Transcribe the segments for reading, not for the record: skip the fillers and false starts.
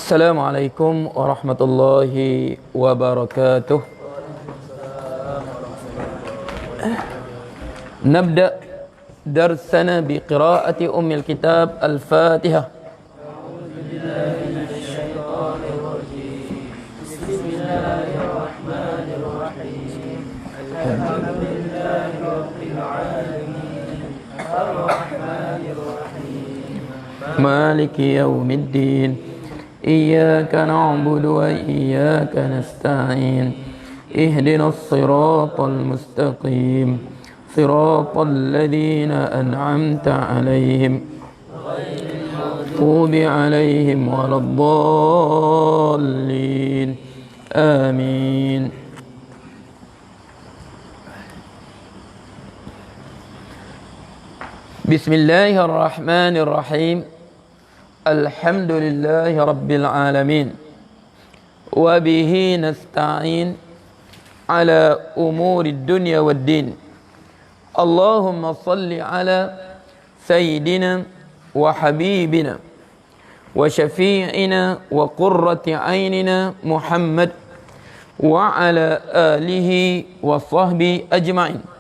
السلام عليكم ورحمة الله وبركاته. نبدأ درسنا بقراءة أم الكتاب الفاتحة. بسم الله الرحمن الرحيم. الحمد لله رب العالمين الرحمن الرحيم مالك يوم الدين إياك نعبد وإياك نستعين اهدنا الصراط المستقيم صراط الذين أنعمت عليهم غير المغضوب عليهم ولا الضالين آمين. بسم الله الرحمن الرحيم. الحمد لله رب العالمين وبه نستعين على أمور الدنيا والدين. اللهم صل على سيدنا وحبيبنا وشفيعنا وقرة عيننا محمد وعلى آله وصحبه أجمعين.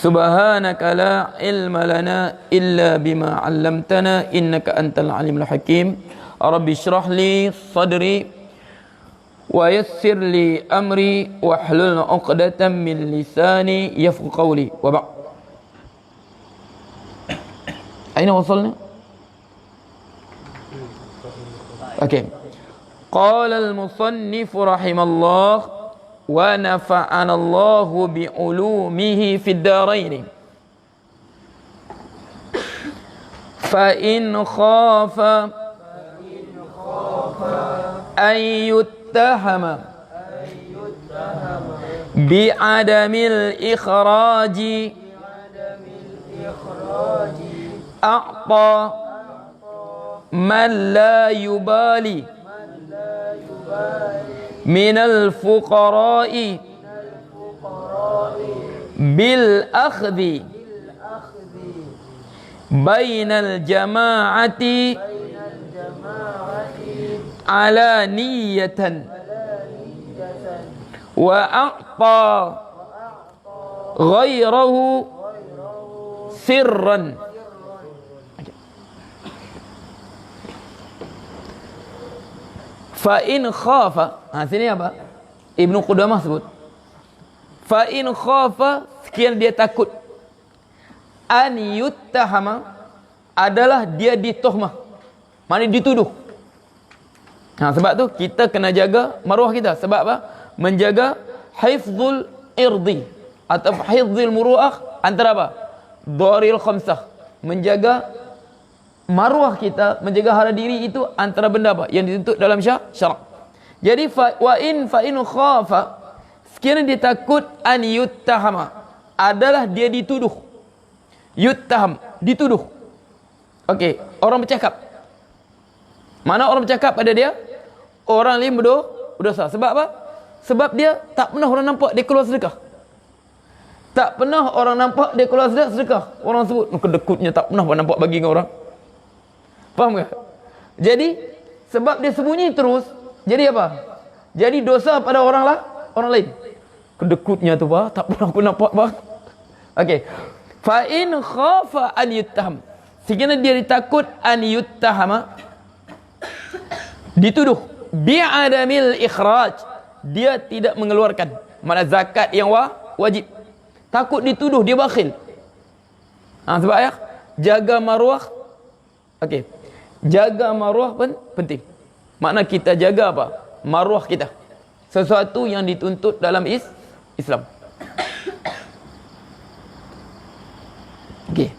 سبحانك لا علم لنا إلا بما علمتنا إنك أنت العليم الحكيم. رب اشرح لي صدري ويسر لي أمري واحلل عقدة من لساني يفقهوا قولي وبعد. أين وصلنا؟ أوكي. قال المصنف رحمه الله ونفعنا الله بعلومه في الدارين. فإن خاف أن يتهم بعدم الإخراج أعطى من لا يبالي من الفقراء بالأخذ بين الجماعة علانية وأعطى غيره سرا. Fa'in khafa, sini apa? Ibnu Qudamah sebut. Fa'in khafa, sekian dia takut. An yuttahama, adalah dia dituhmah. Maknanya dituduh. Sebab tu kita kena jaga maruah kita. Sebab apa? Menjaga hifzul irdi atau hifzul muru'ah antara apa? Dharil khamsah. Menjaga maruah kita, menjaga harga diri itu antara benda apa yang dituntut dalam syarak. Jadi fa'in khafa, sekiranya dia takut an yuttahama, adalah dia dituduh. Yuttaham, dituduh. Okey, orang bercakap. Mana orang bercakap pada dia? Orang lain berdosa. Sebab apa? Sebab dia tak pernah orang nampak dia keluar sedekah. Tak pernah orang nampak dia keluar sedekah. Orang sebut kedekutnya tak pernah nampak bagi dengan orang. Faham ke? Jadi sebab dia sembunyi terus, jadi apa? Jadi dosa pada orang lain. Kedekutnya tu bah, tak pernah aku nampak bah. Okey. Fa in khafa an yuttaham. Sekiranya dia ditakut an yuttahama, dituduh bi'adamil ikhraj, dia tidak mengeluarkan mana zakat yang wajib. Takut dituduh dia bakhil. Sebab ya, jaga maruah. Okey. Jaga maruah pun penting. Makna kita jaga apa? Maruah kita. Sesuatu yang dituntut dalam Islam. Okey.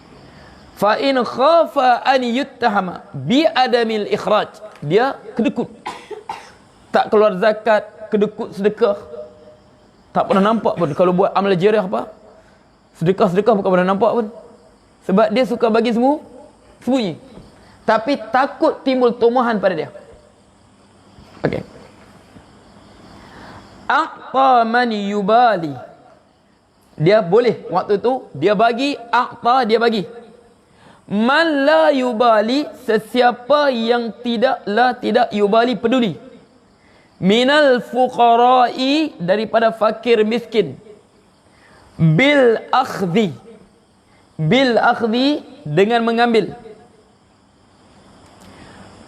Fa in khafa an yuttahama bi adamil ikhraj. Dia kedekut. Tak keluar zakat, kedekut sedekah. Tak pernah nampak pun kalau buat amal jariah apa? Sedekah bukan pernah nampak pun. Sebab dia suka bagi sembunyi. Tapi takut timbul tumahan pada dia. Okey. A'ta man yubali. Dia boleh waktu tu dia bagi, a'ta dia bagi. Man la yubali, sesiapa yang tidak yubali, peduli. Minal fuqara'i, daripada fakir miskin. Bil akhdhi, dengan mengambil.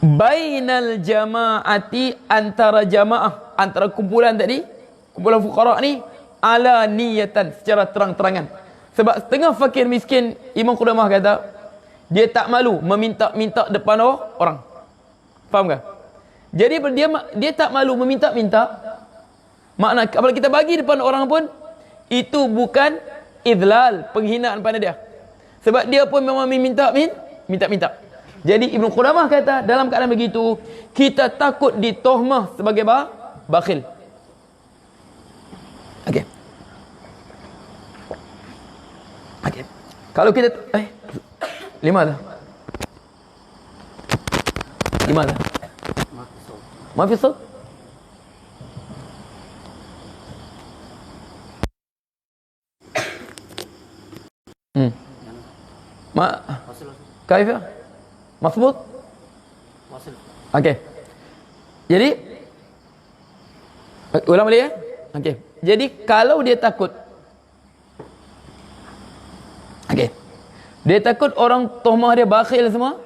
Bainal jama'ati, antara jamaah, antara kumpulan tadi, kumpulan fuqara ni, ala niyatan, secara terang-terangan. Sebab setengah fakir miskin, Imam Qudamah kata, dia tak malu meminta-minta depan orang. Faham ke? Jadi dia tak malu meminta-minta. Makna kalau kita bagi depan orang pun, itu bukan idlal, penghinaan pada dia. Sebab dia pun memang minta-minta. Jadi Ibnu Qudamah kata, dalam keadaan begitu, kita takut ditohmah sebagai bakhil. Okey. Kalau kita لماذا؟ ما في صوت؟ ما كيف؟ مضبوط؟ Okey. Jadi ulang balik ya? Okey. Jadi kalau dia takut, okey, dia takut orang tohmah dia bakhil semua.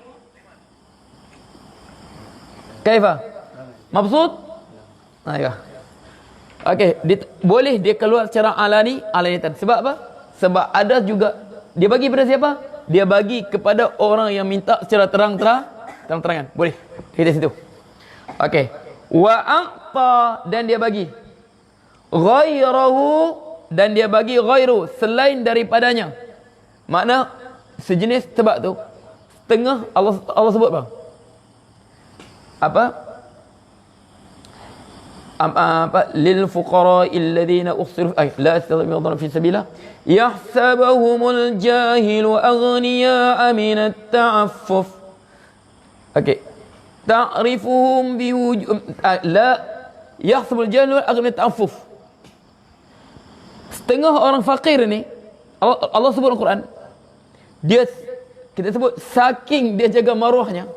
Kaifa? Mabsut? Aiyah. Okey, boleh dia keluar secara alaniatan. Sebab apa? Sebab ada juga dia bagi pada siapa? Dia bagi kepada orang yang minta secara terang-terangan. Boleh. Kita situ. Okey. Wa a'ta, dan dia bagi. Ghairahu, dan dia bagi ghairu, selain daripadanya. Makna sejenis tebak tu, setengah Allah sebut apa? Lil fuqara'il ladzina uhsiru la yastati'una fi sabilillah yahsabuhumul jahilu aghniya'a minat ta'affuf. Okey. Ta'rifuhum la yahsabul jahilu aghniya'a ta'affuf. Setengah orang fakir ni Allah sebut dalam Quran, dia, kita sebut, saking dia jaga maruahnya,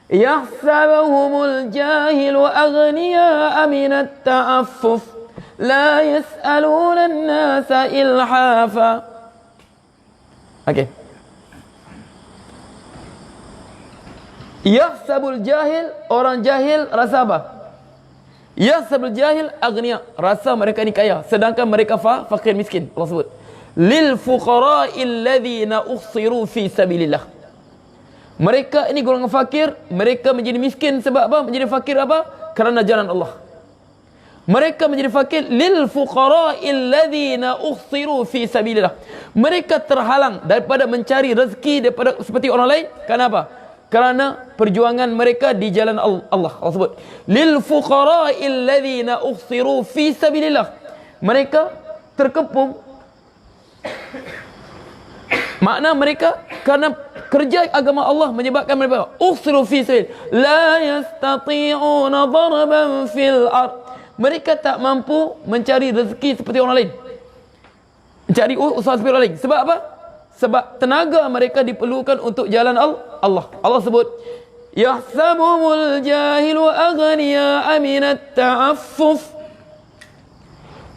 yahsabuhumul jahilu aghniya'a minat ta'affuf la yas'aluna an-nasa ilhafa. Okey. Yahsabul jahil, orang jahil rasa apa? Yahsabul jahil aghniya, rasa mereka ni kaya, sedangkan mereka fakir miskin. Allah sebut lil fuqara'il ladzina uhsiru fi sabilillah. Mereka ini golongan fakir, mereka menjadi miskin sebab apa? Menjadi fakir apa? Kerana jalan Allah. Mereka menjadi fakir lil fuqara'il ladzina uhsiru fi sabilillah. Mereka terhalang daripada mencari rezeki daripada seperti orang lain. Kenapa? Kerana perjuangan mereka di jalan Allah. Allah sebut lil fuqara'il ladzina uhsiru fi sabilillah. Mereka terkepung. Makna mereka kerana kerja agama Allah menyebabkan mereka ukhsiru fi sabil la yastati'una darban fil ard. Mereka tak mampu mencari rezeki seperti orang lain, mencari usaha seperti orang lain. Sebab apa? Sebab tenaga mereka diperlukan untuk jalan Allah. Allah sebut yahsabumul jahilu aghniya'a minat ta'affuf.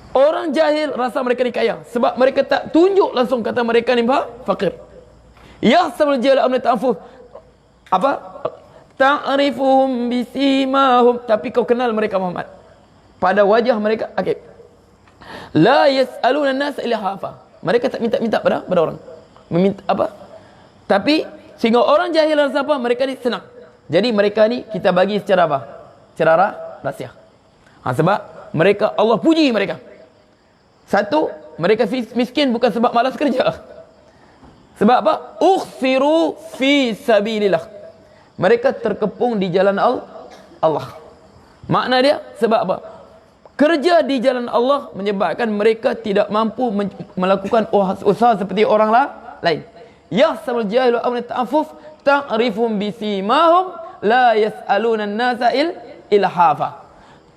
Orang jahil rasa mereka ni kaya sebab mereka tak tunjuk langsung kata mereka ni fakir. Yahsabul jahilu aghniya'a ta'affuf. Apa? Ta'rifuhum bisimahum, tapi kau kenal mereka Muhammad pada wajah mereka. Okey. La yas'aluna an-nas ilhafa. Mereka tak minta pada orang. Meminta apa? Tapi sehingga orang jahil rasa apa? Mereka ni senang. Jadi mereka ni kita bagi secara apa? Secara rahsia. Sebab mereka, Allah puji mereka. Satu, mereka miskin bukan sebab malas kerja. Sebab apa? Ukhsiru fi sabilillah. Mereka terkepung di jalan Allah. Makna dia sebab apa? Kerja di jalan Allah menyebabkan mereka tidak mampu melakukan usaha seperti orang lain. Yahsabul jahilu aghniya'a ta'affuf ta'rifum bisimahum la yas'aluna an-nasa ilhafa.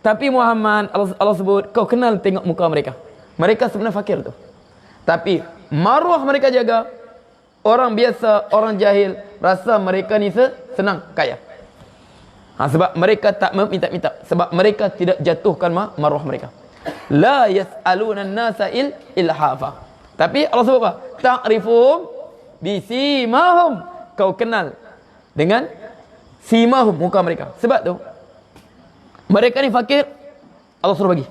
Tapi Muhammad, Allah sebut, kau kenal tengok muka mereka. Mereka sebenarnya fakir tu. Tapi maruah mereka jaga. Orang biasa, orang jahil rasa mereka ni senang kaya. Sebab mereka tak meminta-minta, sebab mereka tidak jatuhkan maruah mereka. La yas'aluna an-nasa ilhafa. Tapi Allah sebut apa? Ta'rifuhum bisimahum. Kau kenal dengan simahum, muka mereka. Sebab tu mereka ni fakir, Allah suruh bagi.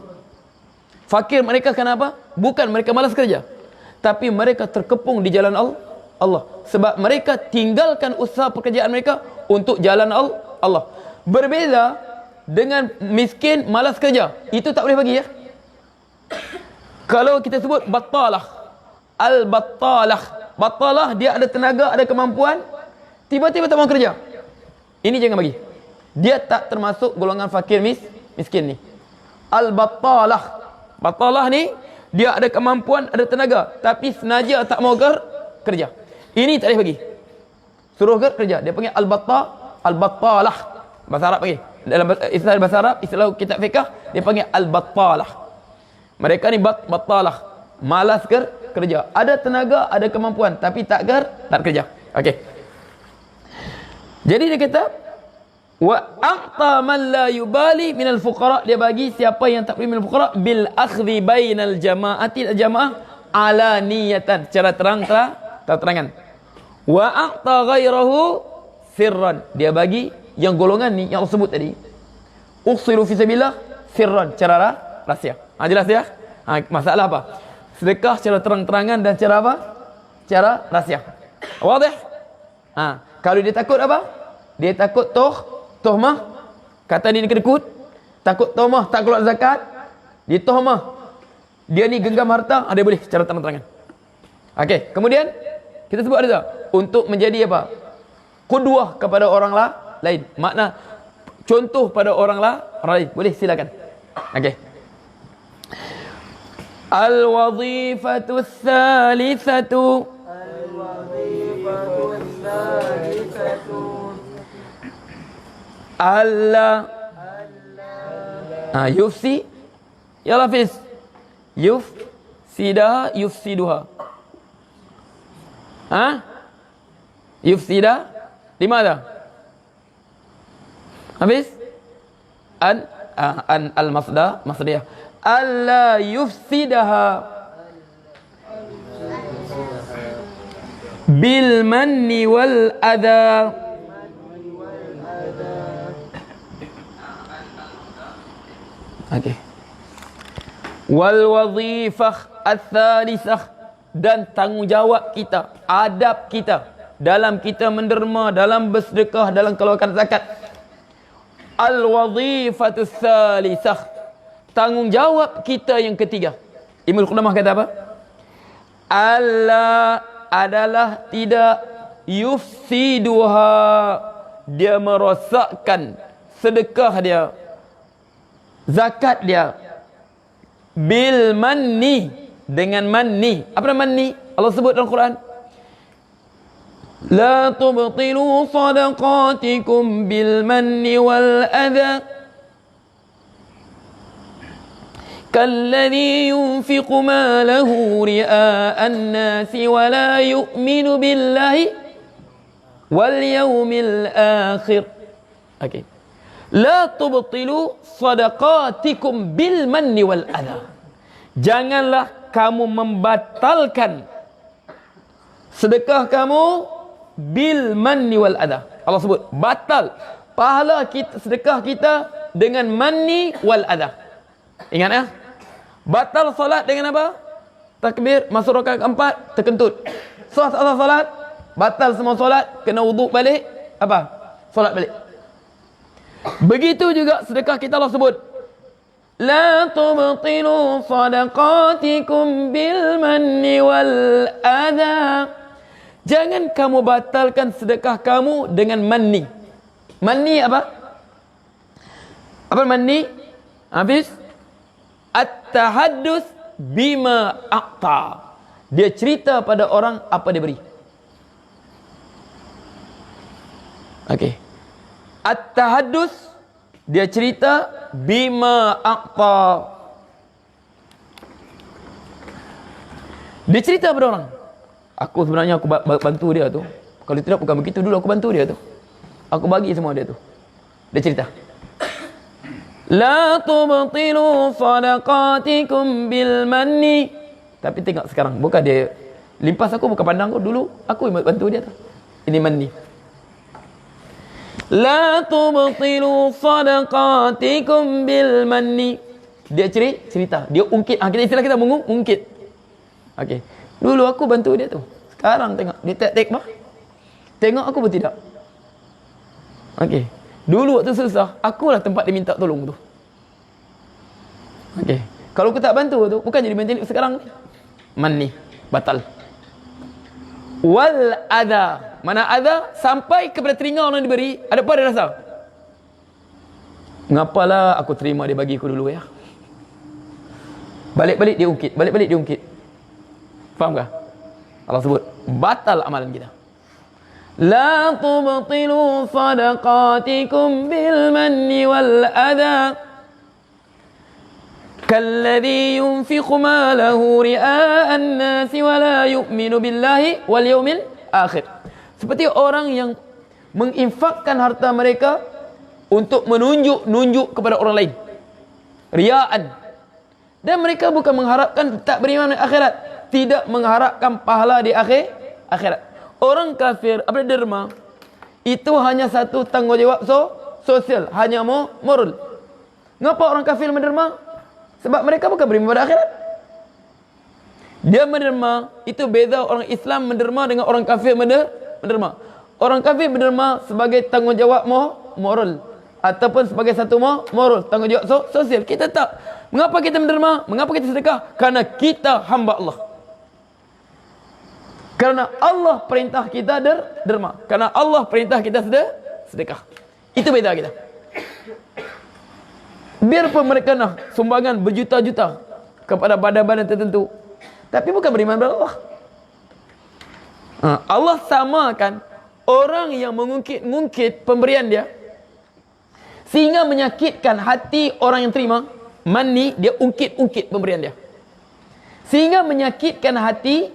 Fakir mereka kenapa? Bukan mereka malas kerja, tapi mereka terkepung di jalan Allah. Sebab mereka tinggalkan usaha pekerjaan mereka untuk jalan Allah. Berbeza dengan miskin malas kerja, itu tak boleh bagi ya. Kalau kita sebut battalah, battalah dia ada tenaga, ada kemampuan, tiba-tiba tak mau kerja, ini jangan bagi. Dia tak termasuk golongan fakir miskin ni. Battalah ni dia ada kemampuan, ada tenaga, tapi senaja tak mau kerja, ini tak boleh bagi. Suruh kerja, dia panggil al-battalah. Bahasa Arab panggil, dalam istilah bahasa Arab, istilah kitab fiqh, dia panggil al-battalah. Mereka ni battalah, malas kerja, ada tenaga, ada kemampuan, tapi tak kerja. Okey. Jadi dia kata, wa a'ta man la yubali minal fuqara, dia bagi siapa yang tak peduli minal fuqara bil akhdhi bainal jama'ati al-jama'ah alaniyatan, secara terangan. Wa a'ta ghairahu sirran, dia bagi yang golongan ni yang Allah sebut tadi, uksiru fi sabilillah sirran, cara rahsia. Jelas ya? Masalah apa? Sedekah secara terang-terangan dan cara apa? Cara rahsia. Wadih? Kalau dia takut apa? Dia takut tuhmah, kata dia ni kedekut, takut tuhmah, tak keluar zakat, dia tuhmah, dia ni genggam harta, dia boleh secara terang-terangan. Okey, kemudian kita sebut ada untuk menjadi apa? Qudwah kepada orang lain. Makna contoh pada orang lain. Boleh, silakan. Okey. Al-wadhifatu tsalitsatu. Allah yufsi ya Hafiz, yufsiduha yufsida limada Hafiz an al-masdar alla yufsidaha bil manni wal adha. Okey. Wal wadhifah ats-tsalitsah, dan tanggungjawab kita, adab kita dalam kita menderma, dalam bersedekah, dalam keluarkan zakat. Al wadhifatu ats-tsalitsah, tanggungjawab kita yang ketiga. Ibnu Qudamah kata apa? Allah adalah tidak yufsiduha, dia merosakkan sedekah dia, zakat dia, bil manni, dengan manni. Apa nama manni? Allah sebut dalam Quran, la tubtilu sadaqatikum bil manni wal adha kalladhi yunfiqu malahu ria'an nasi wa la yu'minu billahi wal yawmil akhir. Okey. La tubtilu sadaqatikum bil manni wal adha. Janganlah kamu membatalkan sedekah kamu bil manni wal adha. Allah sebut batal pahala kita, sedekah kita dengan manni wal adha. Ingat ya? Batal solat dengan apa? Takbir masuk rakaat keempat terkentut. Solat batal semua solat, kena wuduk balik, apa? Solat balik. Begitu juga sedekah kita, Allah sebut la tubtilu sadaqatikum bil manni wal adha. Jangan kamu batalkan sedekah kamu dengan manni. Manni apa? Apa manni? Hafiz? At-tahaddus bima a'ta. Dia cerita pada orang apa dia beri. Okey. At-tahaddus, dia cerita bima a'ta. Dia cerita pada orang Aku sebenarnya aku bantu dia tu. Kalau tidak bukan begitu, dulu aku bantu dia tu. Aku bagi semua dia tu. Dia cerita. La tubtilu sadaqatikum bil manni. Tapi tengok sekarang, bukan dia limpas aku, bukan pandang aku. Dulu aku bantu dia tu. Ini manni. La tubtilu sadaqatikum bil manni. Dia cerita, dia ungkit. Kita istilah kita mengungkit. Okey. Dulu aku bantu dia tu. Sekarang tengok, dia tak bah. Tengok aku pun tidak. Okey. Dulu waktu susah, akulah tempat dia minta tolong tu. Okey. Kalau aku tak bantu tu, bukan jadi mentaliti sekarang ni. Manni, batal. Wal adha. Mana adha? Sampai kepada telinga orang diberi, ada apa dia rasa? Ngapalah aku terima dia bagi aku dulu ya. Balik-balik dia ungkit, balik-balik dia ungkit. Faham tak? Allah sebut, batal amalan kita. La tubtilu sadaqatikum bil manni wal adha kalladhi yunfiqu malahu ria'an nasi wa la yu'minu billahi wal yawmil akhir. Seperti orang yang menginfakkan harta mereka untuk menunjuk kepada orang lain. Ria'an. Dan mereka bukan mengharapkan tak beriman di akhirat, tidak mengharapkan pahala di akhirat. Orang kafir apa derma itu hanya satu tanggungjawab sosial, hanya moral. Ngapa orang kafir menderma? Sebab mereka bukan beriman pada akhirat. Dia menderma, itu beza orang Islam menderma dengan orang kafir menderma. Orang kafir menderma sebagai tanggungjawab moral ataupun sebagai satu moral, tanggungjawab sosial. Kita tak. Mengapa kita menderma? Mengapa kita sedekah? Karena kita hamba Allah. Karena Allah perintah kita derma. Karena Allah perintah kita sedekah. Itu beza kita. Biarpun mereka nak sumbangan berjuta-juta kepada badan-badan tertentu, tapi bukan beriman kepada Allah. Allah samakan orang yang mengungkit pemberian dia sehingga menyakitkan hati orang yang terima. Manni, dia ungkit pemberian dia sehingga menyakitkan hati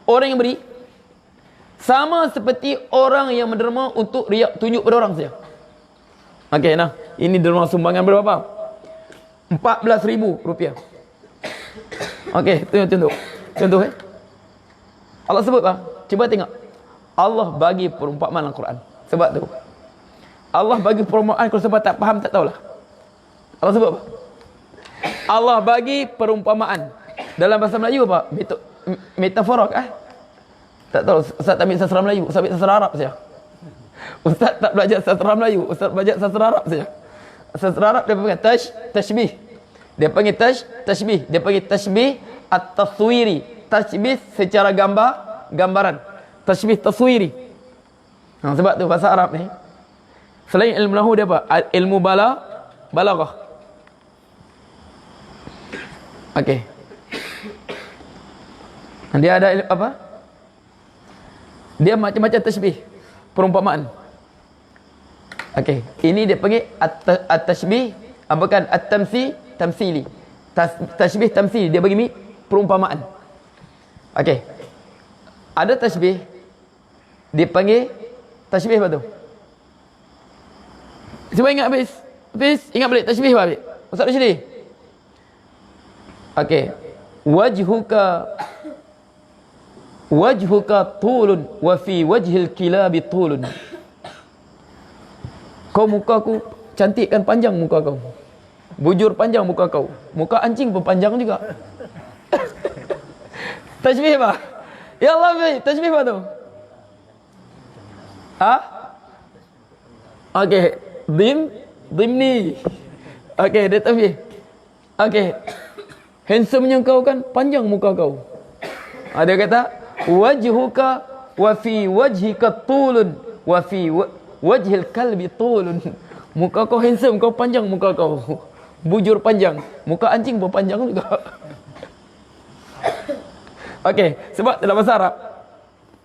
orang yang beri. Sama seperti orang yang menderma untuk riak, tunjuk pada orang saja. Okey, nah, ini derma sumbangan berapa? RM14,000. Okey, contoh Allah sebut apa? Cuba tengok. Allah bagi perumpamaan dalam Quran. Sebab tu Allah bagi perumpamaan, kalau sebab tak faham tak tahulah. Allah sebut apa? Allah bagi perumpamaan. Dalam bahasa Melayu apa? Metafora kah? Tak tahu. Ustaz tak ambil sastra Melayu, Ustaz ambil sastra Arab saja. Ustaz tak belajar sastra Melayu, Ustaz belajar sastra Arab saja. Sastra Arab dia panggil tashbih. Dia panggil tashbih. Dia panggil tashbih at-taswiri. Tashbih secara gambaran. Tashbih taswiri. Sebab tu bahasa Arab ni, selain ilmu nahwu dia apa? Ilmu balaghah. Okey. Dia ada apa? Dia macam-macam tashbih, perumpamaan. Okey, ini dia panggil at-tashbih, bukan at-tamsili. Tashbih tamsili, dia bagi perumpamaan. Okey. Ada tashbih dia panggil tashbih apa tu? Cuba ingat habis. Ingat balik tashbih apa? Ustaz Rashidi. Okey. Wajhuka tulun wa fi wajhil kilabi tulun. Kau muka aku cantik kan, panjang muka kau. Bujur panjang muka kau. Muka anjing pun panjang juga. Tashbih apa? Ya Allah, tashbih apa tu? Okey, dimni. Okey, dia tashbih. Okey. Handsome-nya kau kan, panjang muka kau. Dia kata wajhuka wa fi wajhika tulun wa fi wajhil kalbi tulun. Muka kau handsome, kau panjang muka kau. Bujur panjang. Muka anjing pun panjang juga. Okey, sebab dalam bahasa Arab,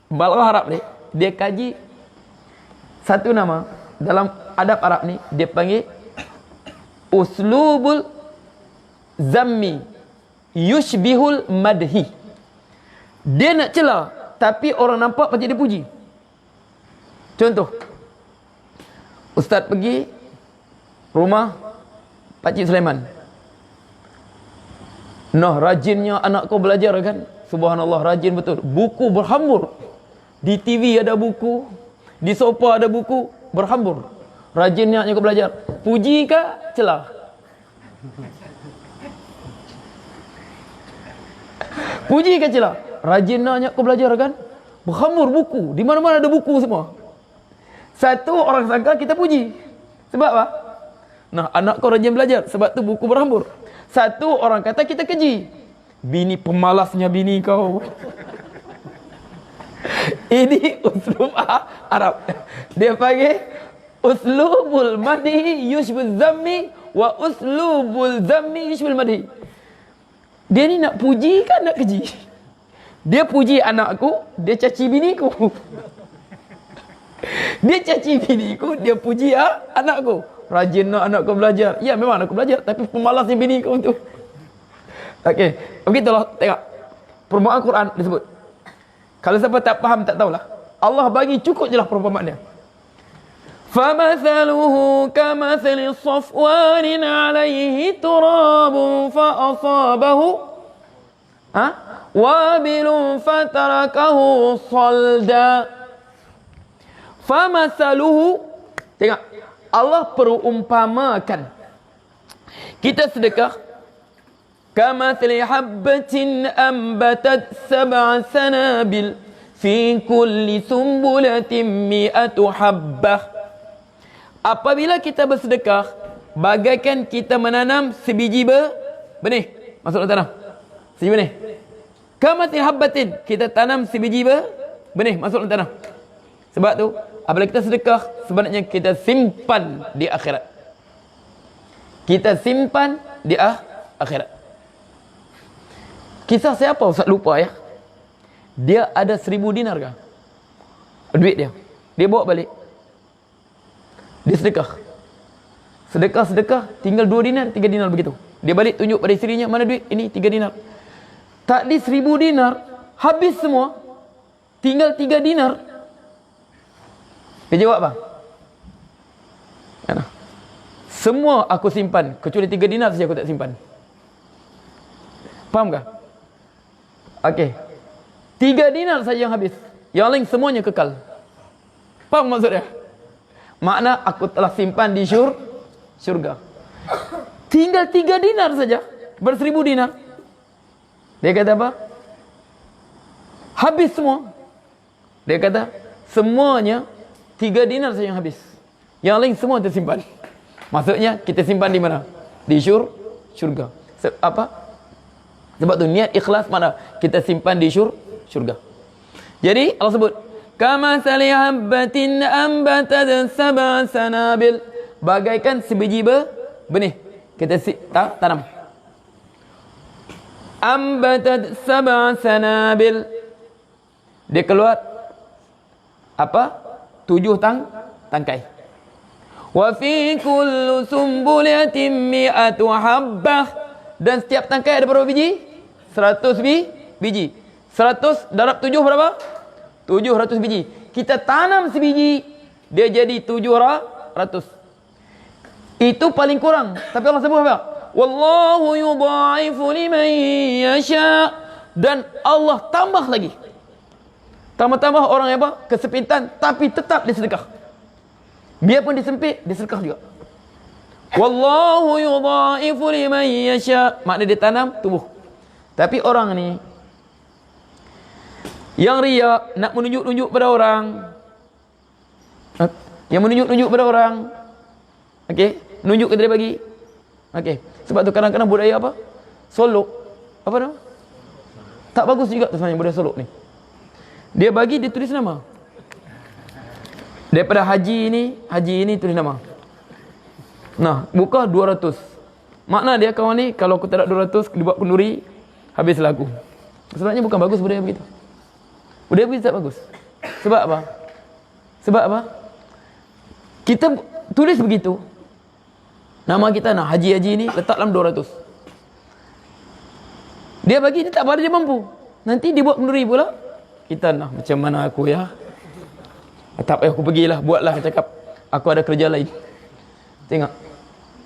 balaghah Arab ni, dia kaji satu nama dalam adab Arab ni, dia panggil uslubul zammi yushbihul madhi. Dia nak celah tapi orang nampak macam dia puji. Contoh, ustaz pergi rumah Pakcik Sulaiman. Nah, rajinnya anak kau belajar kan? Subhanallah, rajin betul. Buku berhambur. Di TV ada buku, di sofa ada buku, berhambur. Rajinnya kau belajar. Puji kah? Celah. Puji kah celah? Rajinnya kau belajar kan? Berhambur buku. Di mana-mana ada buku semua. Satu orang sangka kita puji. Sebab apa? Nah, anak kau rajin belajar. Sebab tu buku berhambur. Satu orang kata kita keji. Bini pemalasnya bini kau. Ini uslub Arab. Dia panggil uslubul madhi yushbul zammi wa uslubul zammi yushbul madhi. Dia ni nak puji kan nak keji? Dia puji anakku, dia caci biniku. Dia caci biniku, dia puji anakku. Rajin nak anakku belajar. Ya, memang anakku belajar, tapi pemalasnya biniku tu. Okey, begitulah, tengok. Perumpamaan Quran disebut. Kalau siapa tak faham, tak tahulah. Allah bagi cukup je lah perumpamaan dia. فَمَثَلُهُ كَمَثَلِ صَفْوَانٍ عَلَيْهِ تُرَابٌ فَأَصَابَهُ وَابِلٌ فَتَرَكَهُ صَلْدًا. فَمَثَلُهُ, tengok, Allah perumpamakan. Kita sedekah, كَمَثَلِ حَبَّةٍ أَنبَتَتْ سَبْعَ سَنَابِلَ فِي كُلِّ سُنبُلَةٍ مِئَةُ حَبَّةٍ. Apabila kita bersedekah, bagaikan kita menanam sebiji benih. Masuk dalam tanam. Sebiji benih. Kamathil habbatin, kita tanam sebiji benih, masuk dalam tanam. Sebab tu, apabila kita sedekah, sebenarnya kita simpan di akhirat. Kita simpan di akhirat. Kisah siapa Ustaz lupa ya? Dia ada 1000 dinar kah? Duit dia. Dia bawa balik. Dia sedekah. Sedekah, tinggal 2 dinar, 3 dinar begitu. Dia balik tunjuk pada isterinya, mana duit? Ini 3 dinar. Tak di 1000 dinar, habis semua. Tinggal 3 dinar. Dia jawab apa? Semua aku simpan, kecuali 3 dinar saja aku tak simpan. Faham kah? Okey. 3 dinar saja yang habis. Yang lain semuanya kekal. Faham maksudnya? Makna aku telah simpan di syurga. Tinggal 3 dinar saja. ber-1000 dinar. Dia kata apa? Habis semua. Dia kata semuanya 3 dinar saja yang habis. Yang lain semua tersimpan. Maksudnya kita simpan di mana? Di syurga. Apa? Sebab tu niat ikhlas mana? Kita simpan di syurga. Jadi Allah sebut kama sali habbatin ambatat sab'a sanabil, bagaikan sebiji benih kita tanam. Ambatat sab'a sanabil, dia keluar apa? 7 tangkai. Wa fi kulli sumbulatin mi'atu habbah, dan setiap tangkai ada berapa biji? 100 biji. 100 darab 7 berapa? 700 biji. Kita tanam sebiji, dia jadi 700. Itu paling kurang. Tapi Allah sebut apa? Wallahu yudha'ifu liman yasha. Dan Allah tambah lagi. Tambah-tambah orang yang apa? Kesempitan, tapi tetap disedekah. Biarpun disempit, disedekah juga. Wallahu yudha'ifu liman yasha. Maknanya dia tanam, tumbuh. Tapi orang ni yang riak, nak menunjuk-nunjuk pada orang. Yang menunjuk-nunjuk pada orang. Okey, nunjuk ke dia bagi. Okey. Sebab tu kadang-kadang budaya apa? Solok. Apa nama? Tak bagus juga tu sebenarnya budaya solok ni. Dia bagi, dia tulis nama. Daripada haji ini tulis nama. Nah, buka 200. Makna dia kawan ni, kalau aku tak ada 200, dibuat kenduri, habis lagu. Sebenarnya bukan bagus budaya begitu. Budaya begitu tak bagus. Sebab apa? Sebab apa? Kita tulis begitu. Nama kita nak haji-haji ni letak dalam 200. Dia bagi, dia tak pada dia mampu. Nanti dia buat kenduri pula, kita nah macam mana aku ya. Tak payah aku pergilah, buatlah, cakap aku ada kerja lain. Tengok.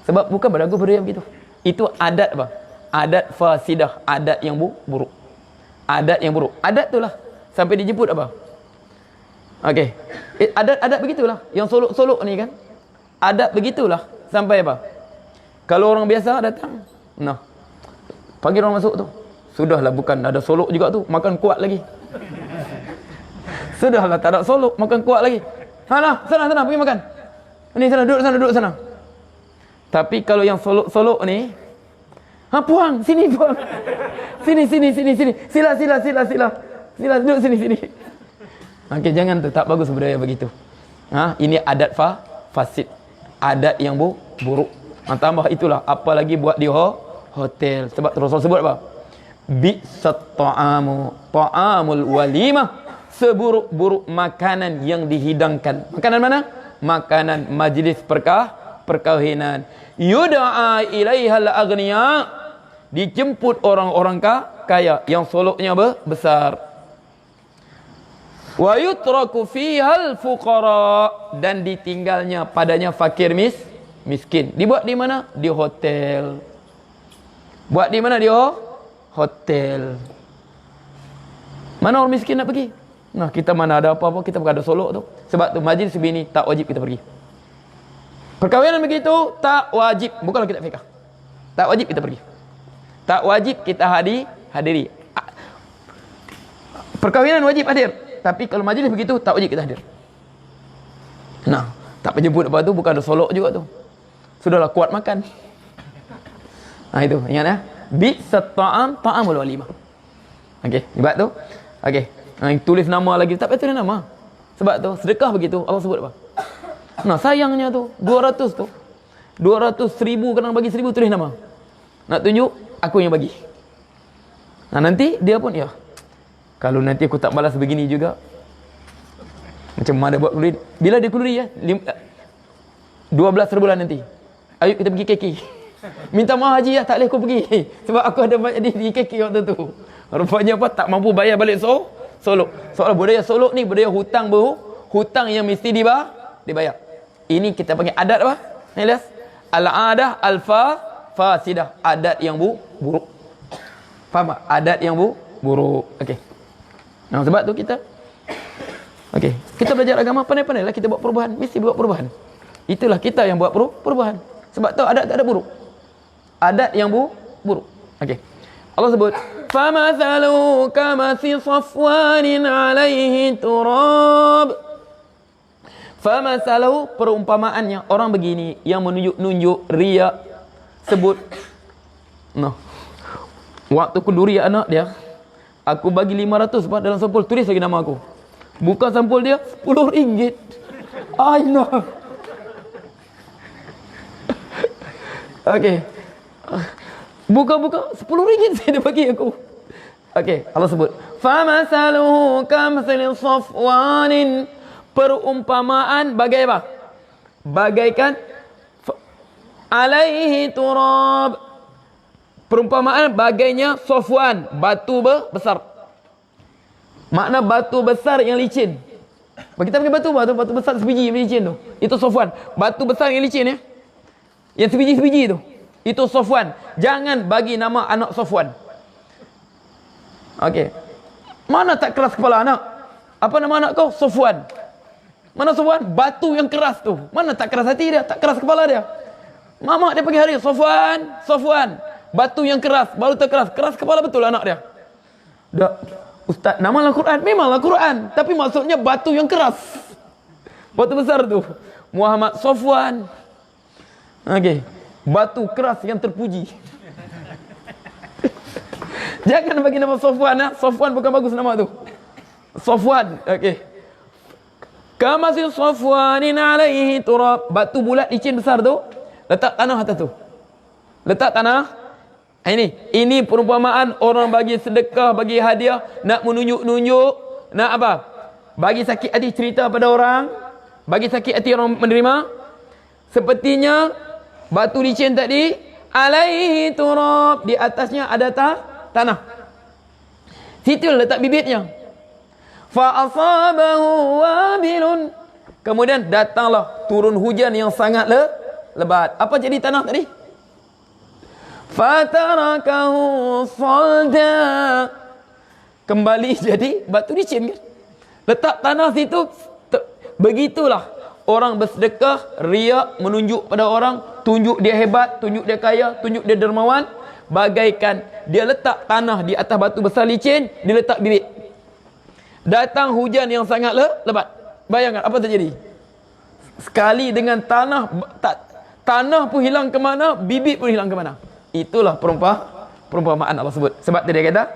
Sebab bukan pada aku berdaya begitu. Itu adat apa? Adat fasidah, adat yang buruk. Adat yang buruk. Adat itulah sampai dijemput apa? Okey. Adat begitulah. Yang solok-solok ni kan. Adat begitulah sampai apa? Kalau orang biasa datang, nah. Pagi orang masuk tu. Sudahlah, bukan ada solok juga tu, makan kuat lagi. Sudahlah, tak ada solok, makan kuat lagi. Sana pergi makan. Ni sana, duduk sana. Tapi kalau yang solok ni, puang, sini puang. Sini. Sila. Sila duduk sini. Okey, jangan tu, tak bagus budaya begitu. Ini adat fasid. Adat yang buruk. Tambah itulah, apalagi buat di hotel. Sebab Rasul sebut apa? Bi'sat ta'amul walimah. Seburuk-buruk makanan yang dihidangkan. Makanan mana? Makanan majlis perkahwinan. Yud'a ilaihal aghniya. Dijemput orang-orang kaya yang soloknya besar. Wa yutraku fihal fuqara. Dan ditinggalnya padanya fakir miskin. Dibuat di mana? Di hotel. Buat di mana dia? Hotel. Mana orang miskin nak pergi? Nah, kita mana ada apa-apa, kita bukan ada solok tu. Sebab tu majlis sebini tak wajib kita pergi. Perkahwinan begitu tak wajib, bukanlah kita fikah. Tak wajib kita pergi. Tak wajib kita hadiri. Perkahwinan wajib hadir, tapi kalau majlis begitu tak wajib kita hadir. Nah, tak penjemput apa tu, bukan ada solok juga tu. Sudahlah, kuat makan. Itu ingat bi'sat ta'amul walimah. Okey, sebab tu okey. Tulis nama lagi, tak payah tulis nama. Sebab tu sedekah begitu Allah sebut apa? Nah, sayangnya tu 200 tu 200,000 kena bagi 1,000 tulis nama. Nak tunjuk aku yang bagi. Nah, nanti dia pun ya. Kalau nanti aku tak balas begini juga, macam mana buat keluri? Bila dia keluri ya? 12 bulan nanti. Ayo kita pergi KK. Minta maaf haji ya, tak boleh aku pergi. Sebab aku ada banyak di KK waktu tu. Rupanya apa? Tak mampu bayar balik solok. Soal budaya solok ni budaya hutang hutang yang mesti dibayar. Ini kita panggil adat apa? Jelas? Al-adah al-fasidah, adat yang buruk. Faham tak? Adat yang buruk. Okey. Nah, sebab tu kita kita belajar agama, pandai-pandailah kita buat perubahan, mesti buat perubahan. Itulah kita yang buat perubahan. Sebab tu adat tak ada buruk. Adat yang buruk. Okey. Allah sebut famathalu kamathi safwanin alaihi turab. Famathalu, perumpamaannya orang begini yang menunjuk-nunjuk riya, sebut waktu kenduri anak dia, aku bagi 500 dalam sampul, tulis lagi nama aku. Buka sampul dia RM10. I know. Okey. Buka RM10 saya dia bagi aku. Okey, Allah sebut famasaluhu kamthali safwanin, perumpamaan bagai apa? Bagaikan alaihi turab, perumpamaan bagainya safwan, batu besar. Makna batu besar yang licin. Kita pakai batu besar sebiji licin tu. Itu safwan, batu besar yang licin ya. Yang sebiji-sebiji tu. Itu Safwan. Jangan bagi nama anak Safwan. Okey. Mana tak keras kepala anak? Apa nama anak kau? Safwan. Mana Safwan? Batu yang keras tu. Mana tak keras hati dia? Tak keras kepala dia. Mama dia pergi hari, Safwan. Batu yang keras, baru tak keras. Keras kepala betul anak dia. Dah, Ustaz, nama Al-Quran. Memanglah Quran. Tapi maksudnya batu yang keras. Batu besar tu. Muhammad Safwan. Okey. Batu keras yang terpuji. Jangan bagi nama Safwan. Safwan bukan bagus nama tu. Safwan. Okey. Kamasil Safwanin alaihi turab. Batu bulat licin besar tu, letak tanah atas tu. Letak tanah. Ini perumpamaan orang bagi sedekah, bagi hadiah, nak menunjuk-nunjuk, nak apa? Bagi sakit hati, cerita pada orang, bagi sakit hati orang menerima. Sepertinya batu licin tadi, alaihi turab, di atasnya ada tanah. Situ letak bibitnya. fa asabahu wabilun. Kemudian datanglah turun hujan yang sangat lebat. Apa jadi tanah tadi? Fatarakahu salda. Kembali jadi batu licin kan? Letak tanah situ. Begitulah orang bersedekah, riak, menunjuk pada orang, tunjuk dia hebat, tunjuk dia kaya, tunjuk dia dermawan, bagaikan dia letak tanah di atas batu besar licin, dia letak bibit. Datang hujan yang sangat lebat. Bayangkan apa terjadi? Sekali dengan tanah pun hilang ke mana, bibit pun hilang ke mana. Itulah perumpamaan Allah sebut. Sebab dia kata,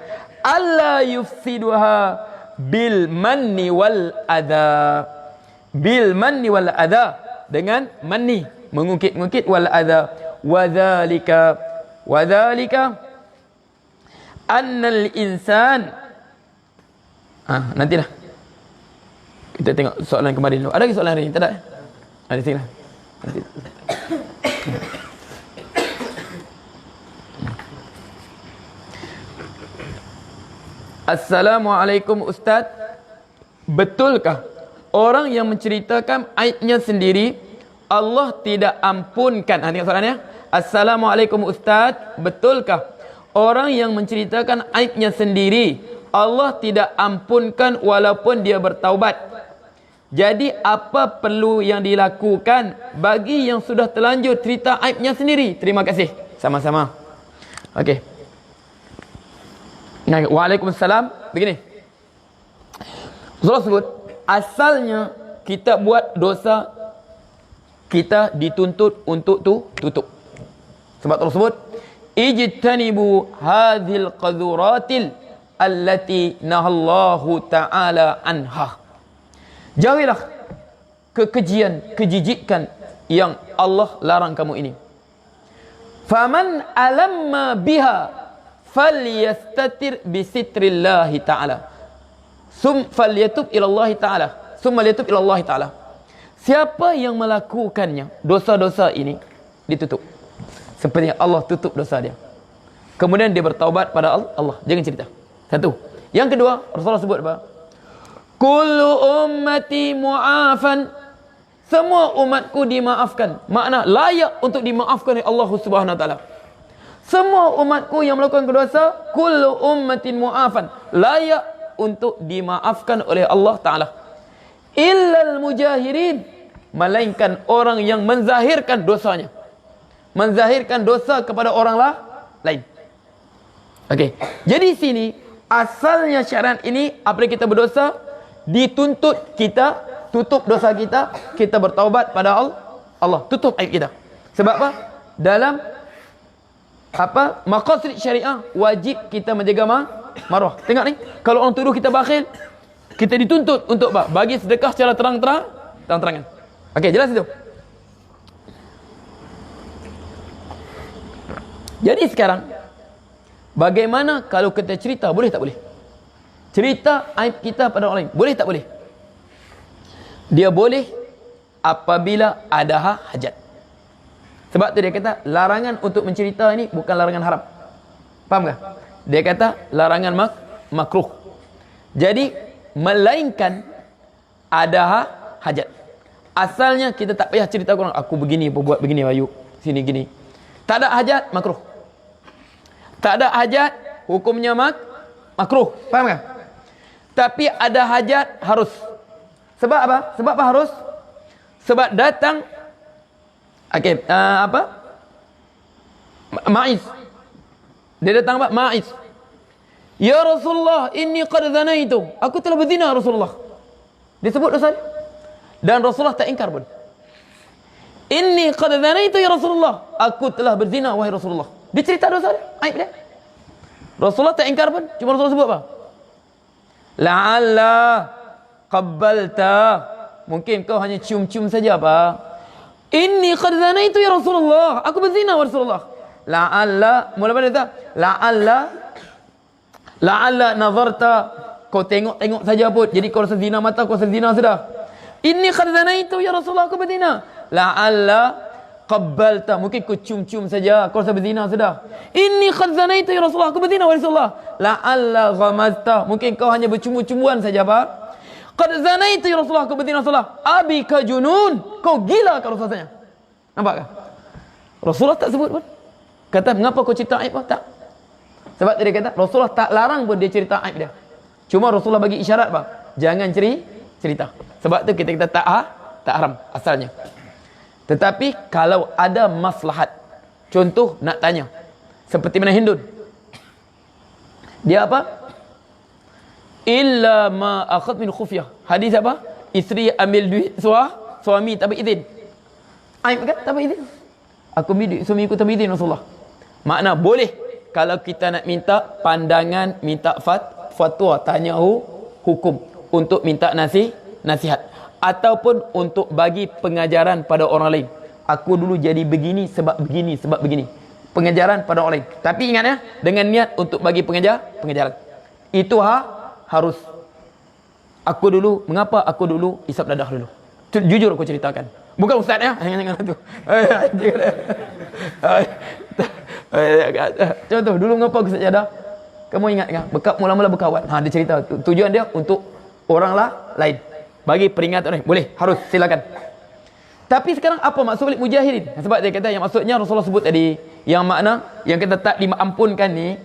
alla yufsiduha bil manni wal adha. Bil manni wal adha, dengan manni, mengungkit-ungkit, wal adha. Wadhalika annal insan. Nantilah kita tengok soalan kemarin dulu. Ada lagi soalan hari ini? Tak ada? Ada sini lah. Nanti. Assalamualaikum Ustaz. Betulkah orang yang menceritakan aibnya sendiri Allah tidak ampunkan? Tengok soalannya. Assalamualaikum Ustaz. Betulkah orang yang menceritakan aibnya sendiri Allah tidak ampunkan walaupun dia bertaubat? Jadi apa perlu yang dilakukan bagi yang sudah terlanjur cerita aibnya sendiri? Terima kasih. Sama-sama. Okey. Waalaikumsalam. Begini. Rasulullah sebut, asalnya kita buat dosa, kita dituntut untuk tutup. Sebab Allah sebut, ijtanibu hadhil qadhuratil allati nahallahu ta'ala anha. Jauhilah kekejian, kejijikan yang Allah larang kamu ini. Faman alamma biha falyastatir bisitrillahi ta'ala. Falyatub ilallahi ta'ala. Summa liyatub ilallahi ta'ala. Siapa yang melakukannya, dosa-dosa ini ditutup. Seperti Allah tutup dosa dia. Kemudian dia bertaubat pada Allah. Jangan cerita. Satu. Yang kedua, Rasulullah sebut apa? Kullu ummati mu'afan. Semua umatku dimaafkan. Makna layak untuk dimaafkan oleh Allah Subhanahu wa taala. Semua umatku yang melakukan dosa, kullu ummatin mu'afan, layak untuk dimaafkan oleh Allah taala. Illal mujahirin, melainkan orang yang menzahirkan dosanya. Menzahirkan dosa kepada orang lain. Okey. Jadi sini asalnya syarat ini, apabila kita berdosa, dituntut kita tutup dosa kita, kita bertaubat pada Allah, tutup aib kita. Sebab apa? Dalam maqasid syariah, wajib kita menjaga maruah. Tengok ni, kalau orang tuduh kita bakhil, kita dituntut untuk bagi sedekah secara terang-terangan. Okey, jelas itu. Jadi sekarang, bagaimana kalau kita cerita, boleh tak boleh? Cerita aib kita pada orang lain, boleh tak boleh? Dia boleh apabila ada hajat. Sebab tu dia kata larangan untuk mencerita ini bukan larangan haram. Faham tak? Dia kata larangan makruh. Jadi melainkan ada hajat. Asalnya kita tak payah cerita orang, aku begini, buat begini Ayu, sini gini. Tak ada hajat, makruh. Tak ada hajat, hukumnya makruh. Faham tak? Tapi ada hajat, harus. Sebab apa? Sebab apa harus? Sebab datang Ma'iz. Dia datang apa? Ma'iz. Ya Rasulullah, inni qad zanaitu. Aku telah berzina Rasulullah. Dia sebut dosa dia. Dan Rasulullah tak ingkar pun. Inni qad zanaitu ya Rasulullah. Aku telah berzina wahai Rasulullah. Dia cerita dosa dia, aib dia. Rasulullah tak ingkar pun. Cuma Rasulullah sebut apa? La'alla qabbalta. Mungkin kau hanya cium-cium saja apa? Inni qad zanaitu ya Rasulullah. Aku berzina wahai Rasulullah. La'alla, mula-mula dia La'alla nazarta. Kau tengok saja pun. Jadi kau rasa zina mata, kau rasa zina sudah. Inni qad zanaitu ya Rasulullah, aku berzina. La'alla qabbalta. Mungkin kau cium-cium saja, kau rasa berzina sudah. Inni qad zanaitu ya Rasulullah, aku berzina wahai Rasulullah. La'alla ghamazta. Mungkin kau hanya bercumbu-cumbuan saja apa? Qad zanaitu ya Rasulullah, kau berzina Rasulullah. Abika junun, kau gila kau rasanya. Nampak tak? Rasulullah tak sebut pun. Kata, mengapa kau cerita aib? Tak. Sebab dia kata, Rasulullah tak larang pun dia cerita aib dia. Cuma Rasulullah bagi isyarat apa? Jangan cerita. Sebab tu kita tak haram asalnya. Tetapi kalau ada maslahat, contoh nak tanya, seperti mana Hindun, dia apa? Illa ma akhad min khufyah. Hadis apa? Isteri ambil duit suami tak berizin. Aib kan? Tak berizin. Aku ambil duit suamiku tak berizin Rasulullah. Makna boleh kalau kita nak minta pandangan, minta fatwa, tanya hukum untuk minta nasihat ataupun untuk bagi pengajaran pada orang lain. Aku dulu jadi begini sebab begini. Pengajaran pada orang lain. Tapi ingat ya, dengan niat untuk bagi pengajaran. Itu harus. Mengapa aku dulu isap dadah dulu? Jujur aku ceritakan. Bukan ustaz ya. Jangan tu. Contoh dulu mengapa aku isap dadah? Kamu ingat kan? Mula-mula berkawan. Dia cerita. Tujuan dia untuk orang lain. Bagi peringatan. Boleh, harus, silakan. Tapi sekarang apa maksud balik mujahirin? Sebab dia kata yang maksudnya Rasulullah sebut tadi, yang makna yang kita tak diampunkan ni,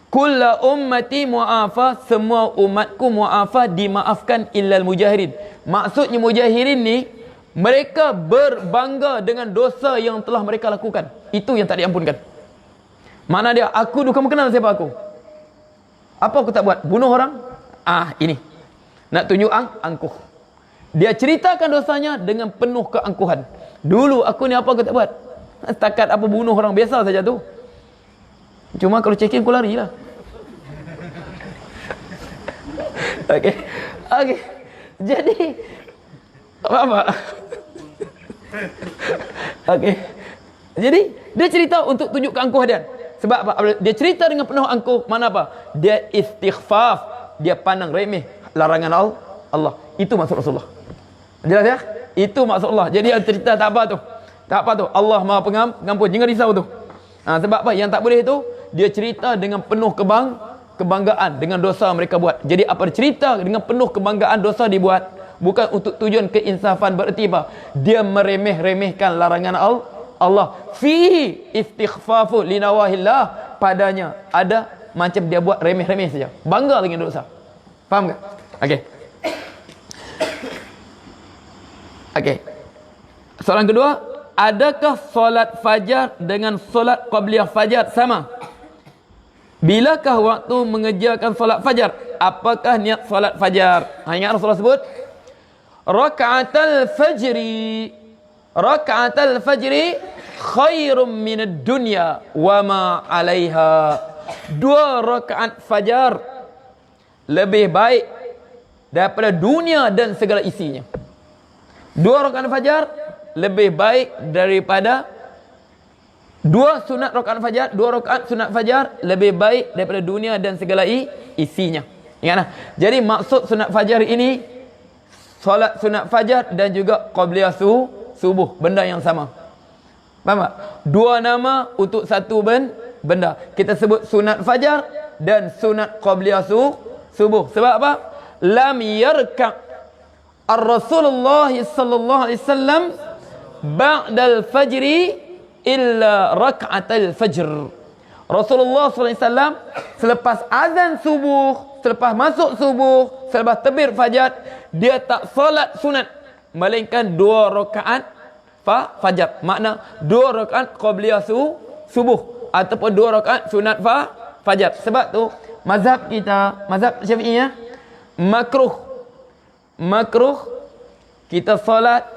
kullu ummati mu'afa, semua umatku mu'afa, dimaafkan illal mujahirin. Maksudnya mujahirin ni, mereka berbangga dengan dosa yang telah mereka lakukan. Itu yang tak diampunkan. Mana dia? Aku dulu, kamu kenal siapa aku? Apa aku tak buat? Bunuh orang? Ini. Nak tunjuk angkuh. Dia ceritakan dosanya dengan penuh keangkuhan. Dulu aku ni apa aku tak buat? Setakat apa bunuh orang biasa saja tu. Cuma kalau check-in aku lari lah. Okey. Jadi apa? Okey. Jadi dia cerita untuk tunjuk keangkuhan dia. Sebab apa? Dia cerita dengan penuh angkuh. Mana apa? Dia istighfaf. Dia pandang remeh larangan Allah. Itu maksud Rasulullah. Jelas ya? Itu maksud Allah. Jadi yang cerita tak apa tu. Allah Maha Pengampun. Jangan risau tu. Sebab apa? Yang tak boleh itu, dia cerita dengan penuh kebanggaan dengan dosa mereka buat. Jadi apa dia cerita dengan penuh kebanggaan dosa dibuat, bukan untuk tujuan keinsafan. Berarti apa? Dia meremeh-remehkan larangan Allah. Fihi istighfafu linawahillah. Padanya ada macam dia buat remeh-remeh saja. Bangga dengan dosa. Faham tak? Okey. Soalan kedua, adakah solat fajar dengan solat qabliyah fajar sama? Bilakah waktu mengerjakan solat fajar? Apakah niat solat fajar? Ingat Rasulullah sebut raka'atal fajri khairum minad dunya wa ma 'alaiha. 2 rakaat fajar lebih baik daripada dunia dan segala isinya. 2 rakaat fajar lebih baik daripada 2 rakaat sunat fajar lebih baik daripada dunia dan segala isinya. Ingatlah. Jadi maksud sunat fajar ini solat sunat fajar dan juga qabliyah subuh, benda yang sama. Faham tak? 2 nama untuk satu benda. Kita sebut sunat fajar dan sunat qabliyah subuh. Sebab apa? Lam yarka' Ar-Rasulullah sallallahu alaihi wasallam ba'dal fajri illa rak'atal fajr. Rasulullah sallallahu alaihi wasallam selepas azan subuh, selepas masuk subuh, selepas terbit fajar, dia tak solat sunat melainkan 2 rakaat fajar. Makna 2 rakaat qabliyah subuh ataupun 2 rakaat sunat fajar. Sebab tu mazhab kita, mazhab Syafi'iyah, makruh kita solat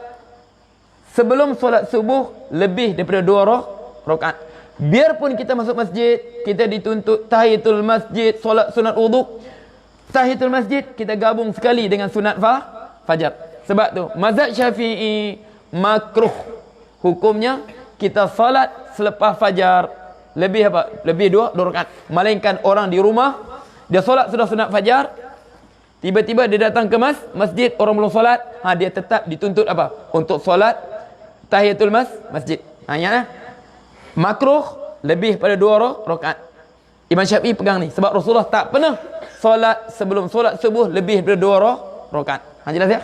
sebelum solat subuh lebih daripada 2 rakaat. Biarpun kita masuk masjid, kita dituntut tahiyatul masjid, solat sunat wudu. Tahiyatul masjid kita gabung sekali dengan sunat fajar. Sebab tu mazhab Syafi'i makruh hukumnya kita solat selepas fajar lebih apa? Lebih 2 rakaat. Melainkan orang di rumah dia solat sudah sunat fajar, tiba-tiba dia datang ke masjid, orang belum solat, dia tetap dituntut apa? Untuk solat tahiyatul masjid. Ingatlah. Makruh lebih pada 2 rakaat. Imam Syafi'i pegang ni sebab Rasulullah tak pernah solat sebelum solat subuh lebih daripada rakaat. Jelas ya?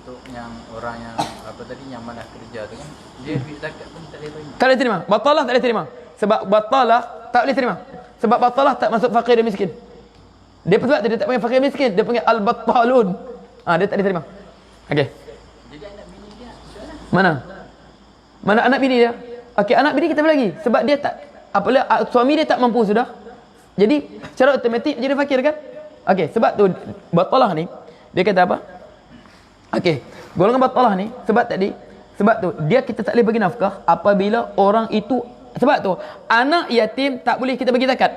Untuk yang orang yang apa tadi yang malas kerja tu kan, dia duit zakat pun tak boleh terima. Tak boleh terima. Batalah tak boleh terima. Sebab batalah tak boleh terima. Sebab batalah tak masuk fakir dan miskin. Dia sebab dia tak panggil fakir miskin, dia panggil al-battalun. Dia tak boleh terima. Okey. Jadi anak bini dia macam Mana? Mana anak bini dia? Okey, anak bini kita lagi. Sebab dia tak apabila suami dia tak mampu sudah. Jadi secara automatik jadi fakir kan? Okey, sebab tu batalah ni dia kata apa? Okey, golongan batalah ni sebab tu dia kita tak boleh bagi nafkah apabila orang itu, sebab tu anak yatim tak boleh kita bagi zakat.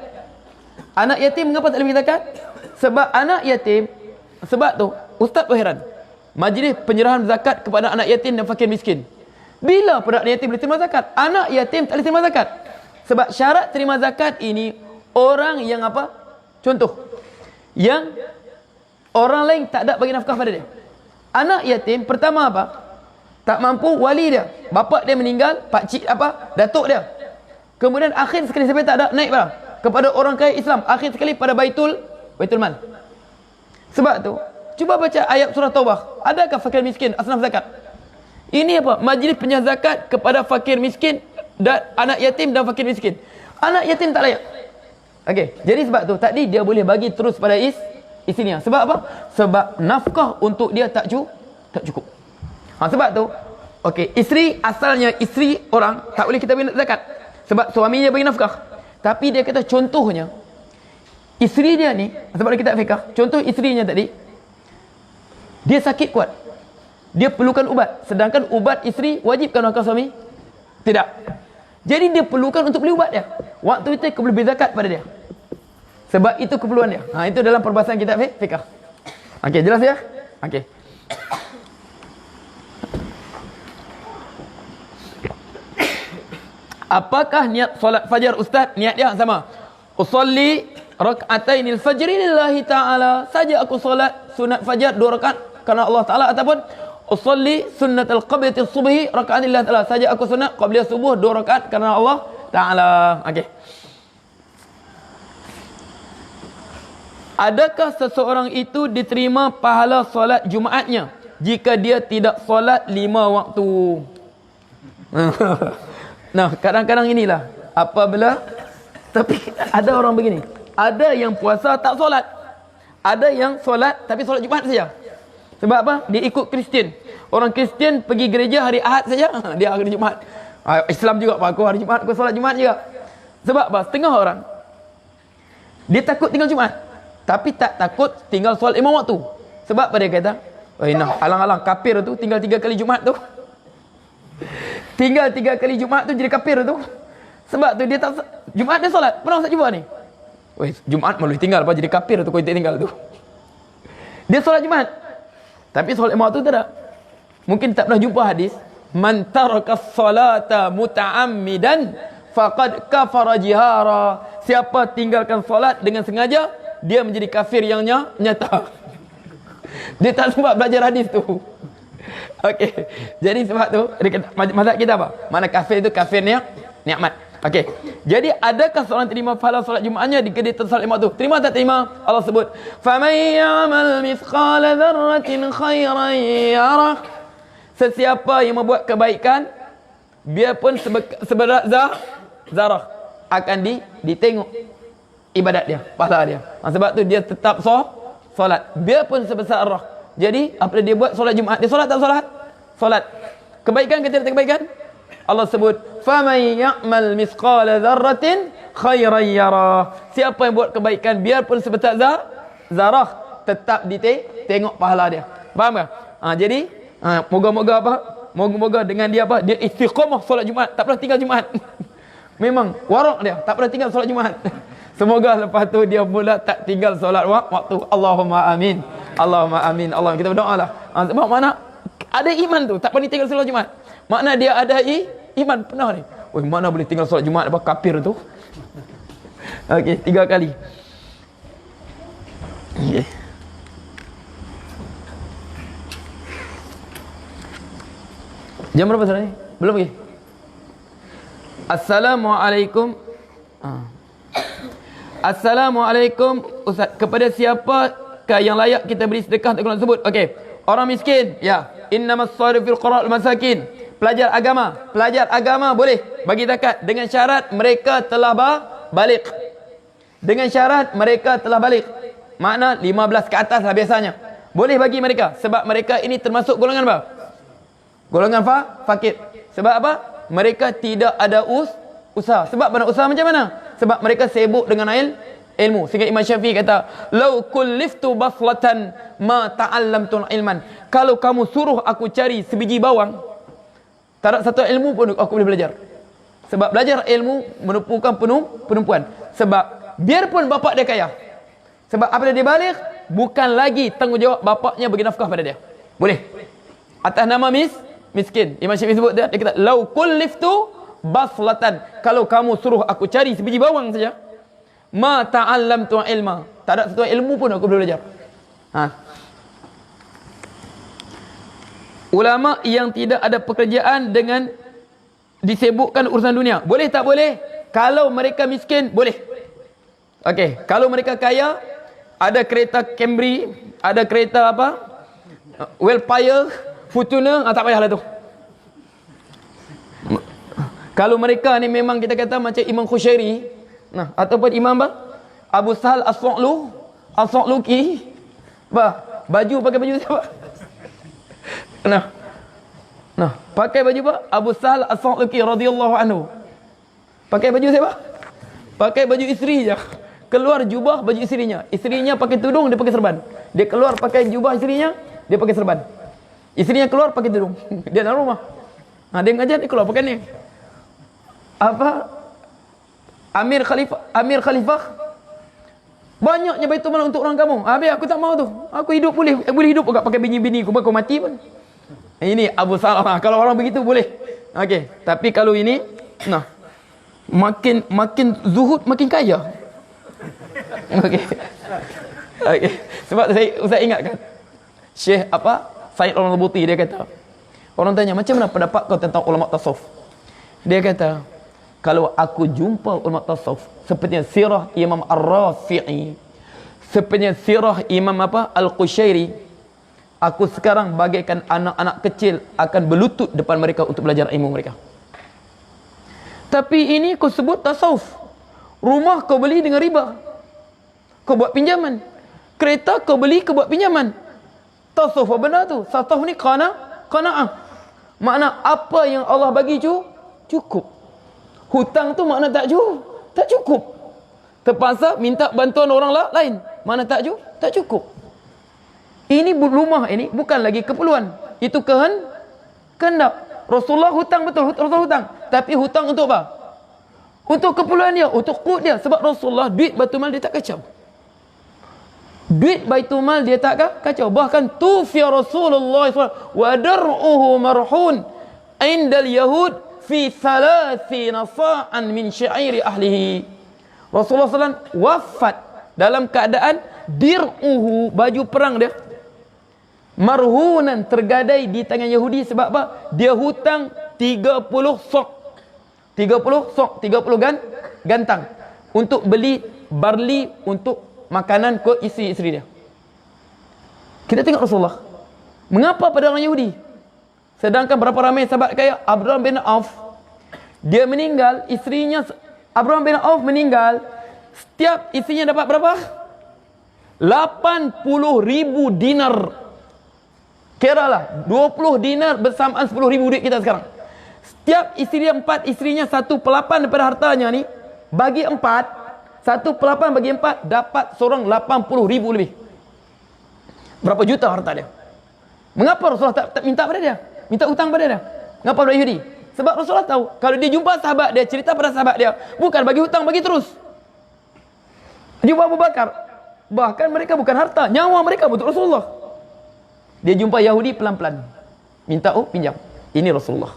Anak yatim mengapa tak boleh bagi zakat? Sebab anak yatim, sebab tu ustaz berheran. Majlis penyerahan zakat kepada anak yatim dan fakir miskin. Bila pula anak yatim boleh terima zakat? Anak yatim tak boleh terima zakat. Sebab syarat terima zakat ini orang yang apa? Contoh, yang orang lain tak ada bagi nafkah pada dia. Anak yatim pertama apa? Tak mampu, wali dia, bapa dia meninggal, pak cik apa? Datuk dia. Kemudian akhir sekali sampai tak ada, naik pada kepada orang kaya Islam, akhir sekali pada baitul mal. Sebab tu cuba baca ayat surah Taubah. Adakah fakir miskin asnaf zakat? Ini apa? Majlis penyerahan zakat kepada fakir miskin dan anak yatim dan fakir miskin. Anak yatim tak layak. Okey, jadi sebab tu tadi dia boleh bagi terus pada isterinya. Sebab apa? Sebab nafkah untuk dia tak cukup. Sebab tu okey, isteri asalnya isteri orang tak boleh kita bagi zakat. Sebab suaminya bagi nafkah. Tapi dia kata contohnya isteri dia ni, sebab kita fikah, contoh isterinya tadi dia sakit kuat. Dia perlukan ubat, sedangkan ubat isteri wajibkan nafkah suami? Tidak. Jadi dia perlukan untuk beli ubat dia. Waktu itu boleh beri zakat pada dia. Sebab itu keperluan dia. Itu dalam perbahasan kitab fikah. Okey, jelas ya? Okey. Apakah niat solat fajar ustaz? Niat dia sama. Usolli rak'atainil fajri lillahi ta'ala. Saja aku solat sunat fajar 2 rakaat kerana Allah Ta'ala, ataupun usolli sunnatal qabliyati subhi raka'at lillahi ta'ala. Saja aku sunat qabliyah subuh 2 rakaat kerana Allah Ta'ala. Okey. Adakah seseorang itu diterima pahala solat Jumaatnya jika dia tidak solat 5 waktu? Nah, kadang-kadang inilah apabila, tapi ada orang begini, ada yang puasa tak solat, ada yang solat tapi solat Jumaat saja. Sebab apa? Dia ikut Kristian. Orang Kristian pergi gereja hari Ahad saja, dia hari Jumaat. Islam juga, aku hari Jumaat aku solat Jumaat juga. Sebab apa? Setengah orang dia takut tinggal Jumaat, tapi tak takut tinggal solat 5 waktu. Sebab apa dia kata? Nah, alang-alang kafir tu tinggal 3 kali Jumaat tu. Tinggal 3 kali Jumaat tu jadi kafir tu. Sebab tu dia tak Jumaat dia solat. Pernah Ustaz jumpa ni? Jumaat malu tinggal apa jadi kafir tu kau tinggal tu. Dia solat Jumaat. Tapi solat 5 waktu tak ada. Mungkin tak pernah jumpa hadis, man taraka salata muta'ammidan faqad kafara jihara. Siapa tinggalkan solat dengan sengaja, dia menjadi kafir yang nyata. Dia tak sempat belajar hadis tu. Okey. Jadi sebab tu mazhab kita apa? Mana kafir itu kafirnya nikmat. Okey. Jadi adakah seorang terima pahala solat Jumaatnya jika dia tersolat 5 waktu? Terima tak terima? Allah sebut, "Faman ya'mal mithqala dzarratin khairan yarah." Sesiapa yang membuat kebaikan biarpun seberat zarah akan ditengok ibadat dia, pahala dia. Sebab tu dia tetap solat biarpun sebesar zarah. Jadi apabila dia buat solat Jumaat, dia solat tak solat? Solat. Kebaikan ke tidak kebaikan? Allah sebut, "Faman ya'mal mithqala dzarratin khairan yarah." Siapa yang buat kebaikan biarpun sebesar zarah, tetap tengok pahala dia. Faham tak? Jadi moga-moga apa? Moga-moga dengan dia apa? Dia istiqamah solat Jumaat, tak pernah tinggal Jumaat. Memang warak dia, tak pernah tinggal solat Jumaat. Semoga lepas tu dia mula tak tinggal solat waktu. Allahumma amin. Allahumma amin. Allah, kita berdoa lah. Sebab mana ada iman tu, tak pernah tinggal solat Jumaat. Makna dia ada iman pernah ni. Mana boleh tinggal solat Jumaat apa kafir tu? Okey, 3 kali. Okey. Jam berapa sekarang ni? Belum lagi. Assalamualaikum. Assalamualaikum Ustaz, kepada siapa manakah yang layak kita beri sedekah untuk golongan tersebut? Okey. Orang miskin, ya. Innamas sadaqatu fil qur'an masakin. Pelajar agama boleh bagi zakat dengan syarat mereka telah balik. Dengan syarat mereka telah balik. Makna 15 ke atas lah biasanya. Boleh bagi mereka sebab mereka ini termasuk golongan apa? Golongan fakir. Sebab apa? Mereka tidak ada usaha. Sebab mana usaha macam mana? Sebab mereka sibuk dengan ilmu. Sehingga Imam Syafi'i kata, "Lau kulliftu baslatan ma ta'allamtu ilman." Kalau kamu suruh aku cari sebiji bawang, tak ada satu ilmu pun aku boleh belajar. Sebab belajar ilmu merupakan penumpuan. Sebab biarpun bapak dia kaya, sebab apabila dia balik, bukan lagi tanggungjawab bapaknya bagi nafkah pada dia. Boleh. Atas nama miskin. Imam Syafi'i sebut dia kata, "Lau kulliftu baslatan." Kalau kamu suruh aku cari sebiji bawang saja, ma ta'allamtu ilma. Tak ada satu ilmu pun aku boleh belajar. Ulama yang tidak ada pekerjaan dengan disibukkan urusan dunia. Boleh tak boleh? Kalau mereka miskin, boleh. Okey, kalau mereka kaya, ada kereta Camry, ada kereta apa? Welfare, Fortuner, tak payahlah tu. Kalau mereka ni memang kita kata macam Imam Khusyairi, ataupun Imam Abu Sahal As-Sa'luki, baju pakai baju siapa? Pakai baju apa? Abu Sahal As-Sa'luki radhiyallahu anhu. Pakai baju siapa? Pakai baju isteri je. Keluar jubah baju isterinya. Isterinya pakai tudung, dia pakai serban. Dia keluar pakai jubah isterinya, dia pakai serban. Isterinya keluar pakai tudung. Dia dalam rumah. Dia ngajar, dia keluar pakai ni. Apa? Amir Khalifah banyaknya Baitul Mal untuk orang kampung. Habis aku tak mau tu. Aku hidup boleh hidup juga pakai bini-bini aku mati pun. Ini Abu Salamah. Kalau orang begitu boleh. Okey, tapi kalau ini makin zuhud makin kaya. Okey. Sebab saya ingatkan Syekh Said Al-Buti, dia kata, orang tanya macam mana pendapat kau tentang ulama tasawuf? Dia kata, kalau aku jumpa ulama tasawuf seperti sirah Imam Ar-Rafi'i, seperti sirah Imam Al-Qushairi, aku sekarang bagaikan anak-anak kecil akan berlutut depan mereka untuk belajar ilmu mereka. Tapi ini kau sebut tasawuf. Rumah kau beli dengan riba, kau buat pinjaman. Kereta kau beli, kau buat pinjaman. Tasawuf apa benda tu? Tasawuf ni qanaah. Makna apa yang Allah bagi cukup. Hutang tu makna tak cukup. Terpaksa minta bantuan orang lain. Mana tak cukup. Ini rumah ini bukan lagi keperluan. Itu kehendak. Rasulullah hutang betul. Rasulullah hutang. Tapi hutang untuk apa? Untuk keperluan dia. Untuk qut dia. Sebab Rasulullah duit Baitul Mal dia tak kacau. Duit Baitul Mal dia tak kacau. Bahkan tufiya Rasulullah SAW wa dar'uhu marhun indal Yahud fi 30 sa'an min syairi ahlihi. Rasulullah SAW wafat dalam keadaan dir'uhu, baju perang dia, marhunan, tergadai di tangan Yahudi. Sebab apa? Dia hutang 30 sok. 30 gantang untuk beli barley untuk makanan ke isteri dia. Kita tengok Rasulullah. Mengapa pada orang Yahudi? Sedangkan berapa ramai sahabat kaya? Abdurrahman bin Auf, dia meninggal, isterinya Abdurrahman bin Auf meninggal, setiap isterinya dapat berapa? 80,000 dinar. Kiralah 20 dinar bersamaan 10,000 duit kita sekarang. Setiap isteri 4, isterinya 1/8 daripada hartanya ni, bagi 4, 1/8 bagi 4, dapat seorang 80,000 lebih. Berapa juta harta dia? Mengapa Rasulullah tak minta pada dia? Minta hutang pada dia? Mengapa pada Yahudi? Sebab Rasulullah tahu, kalau dia jumpa sahabat dia, cerita pada sahabat dia, bukan bagi hutang, bagi terus. Jumpa Abu Bakar, bahkan mereka bukan harta, nyawa mereka untuk Rasulullah. Dia jumpa Yahudi pelan-pelan, minta pinjam. Ini Rasulullah.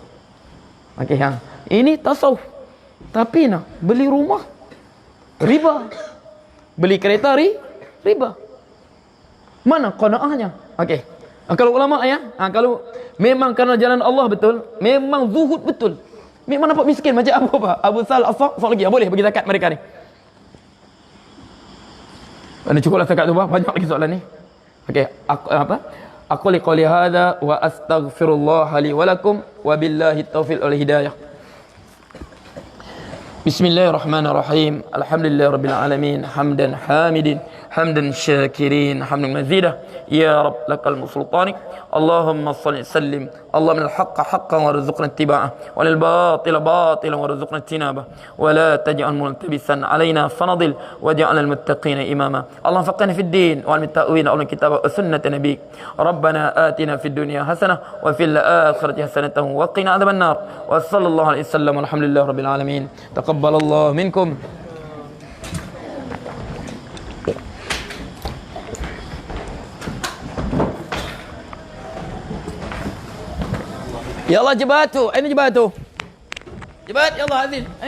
Okey, ini tasawuf. Tapi beli rumah riba, beli kereta riba. Mana qanaahnya? Okey. Kalau ulama kalau memang kerana jalan Allah betul, memang zuhud betul, memang nampak miskin macam Abu Sal As-Saq lagi, boleh bagi zakat mereka ni. Mana cukuplah zakat tu, banyak lagi soalan ni. Okey, aku liqali hadza wa astaghfirullah li wa lakum wa billahi taufiq wal hidayah. Bismillahirrahmanirrahim. Alhamdulillahirabbil alamin, hamdan hamidin, hamdan syakirin, hamdan mazidah. Ya Rabb, lakal sultanik. Allahumma salli sallim. Allahumma al-haqqa haqqan warzuqna ittiba'ah, wal batila batilan warzuqna ijtinabah, wa la taj'al multabisan alaina fanadil waj'al al-muttaqina imama. Allahumma faqihna fid din wal ta'wil al kitab wa sunnat nabiy. Rabbana atina fid dunya hasanah wa fil akhirati hasanatan wa qina adhaban nar. Wa sallallahu alaihi wasallam walhamdulillahirabbil alamin. Taqabbalallahu minkum. يلا جباتوا، أين جباتوا؟ جبات يلا هذين.